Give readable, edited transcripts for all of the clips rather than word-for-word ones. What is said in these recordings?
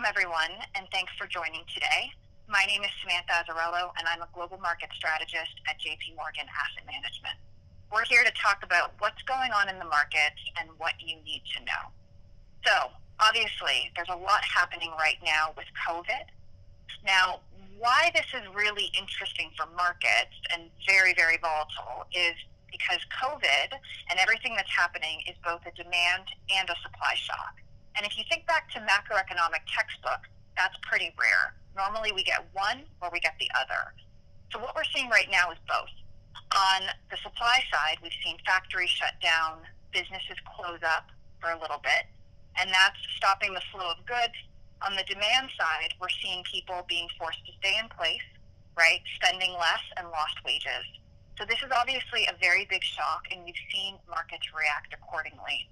Welcome, everyone, and thanks for joining today. My name is Samantha Azzarello, and I'm a global market strategist at JP Morgan Asset Management. We're here to talk about what's going on in the markets and what you need to know. So, obviously, there's a lot happening right now with COVID. Now, why this is really interesting for markets and very, very volatile is because COVID and everything that's happening is both a demand and a supply shock. And if you think back to macroeconomic textbook, that's pretty rare. Normally we get one or we get the other. So what we're seeing right now is both. On the supply side, we've seen factories shut down, businesses close up for a little bit, and that's stopping the flow of goods. On the demand side, we're seeing people being forced to stay in place, right? Spending less and lost wages. So this is obviously a very big shock, and we've seen markets react accordingly.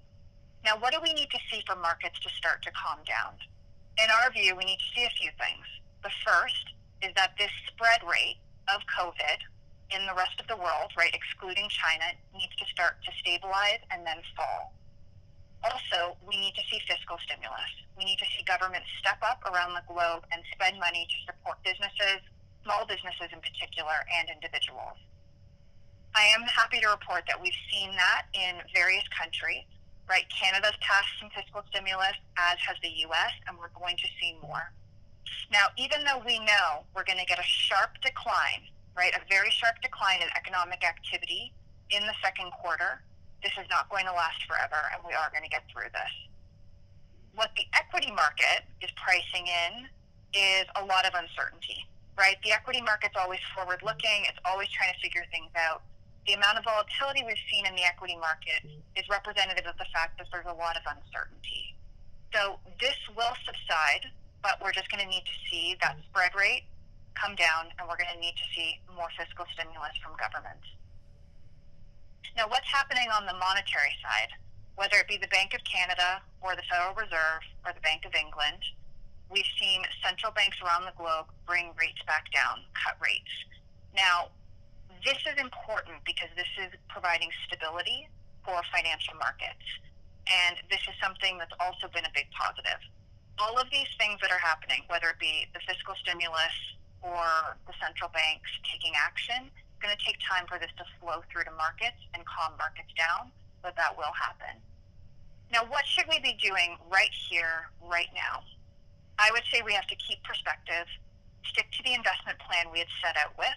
Now, what do we need to see for markets to start to calm down? In our view, we need to see a few things. The first is that this spread rate of COVID in the rest of the world, right, excluding China, needs to start to stabilize and then fall. Also, we need to see fiscal stimulus. We need to see governments step up around the globe and spend money to support businesses, small businesses in particular, and individuals. I am happy to report that we've seen that in various countries. Right, Canada's passed some fiscal stimulus, as has the U.S., and we're going to see more. Now, even though we know we're going to get a sharp decline, right, a very sharp decline in economic activity in the second quarter, this is not going to last forever, and we are going to get through this. What the equity market is pricing in is a lot of uncertainty, right? The equity market's always forward-looking. It's always trying to figure things out. The amount of volatility we've seen in the equity market is representative of the fact that there's a lot of uncertainty. So this will subside, but we're just going to need to see that spread rate come down, and we're going to need to see more fiscal stimulus from governments. Now, what's happening on the monetary side, whether it be the Bank of Canada or the Federal Reserve or the Bank of England, we've seen central banks around the globe bring rates back down, cut rates. Now, this is important because this is providing stability for financial markets. And this is something that's also been a big positive. All of these things that are happening, whether it be the fiscal stimulus or the central banks taking action, it's going to take time for this to flow through to markets and calm markets down, but that will happen. Now, what should we be doing right here, right now? I would say we have to keep perspective, stick to the investment plan we had set out with.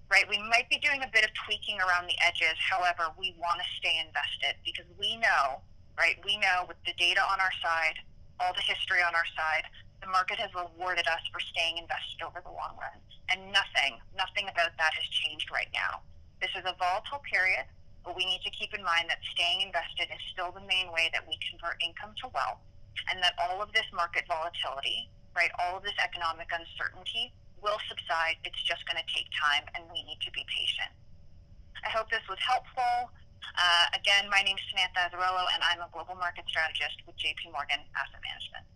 Right, we might be doing a bit of tweaking around the edges. However, we want to stay invested because we know, right, we know with the data on our side, all the history on our side, the market has rewarded us for staying invested over the long run. And nothing about that has changed right now. This is a volatile period, but we need to keep in mind that staying invested is still the main way that we convert income to wealth, and that all of this market volatility, right, all of this economic uncertainty will subside. It's just going to take time, and we need to be patient. I hope this was helpful. Again, my name is Samantha Azzarello, and I'm a global market strategist with JP Morgan Asset Management.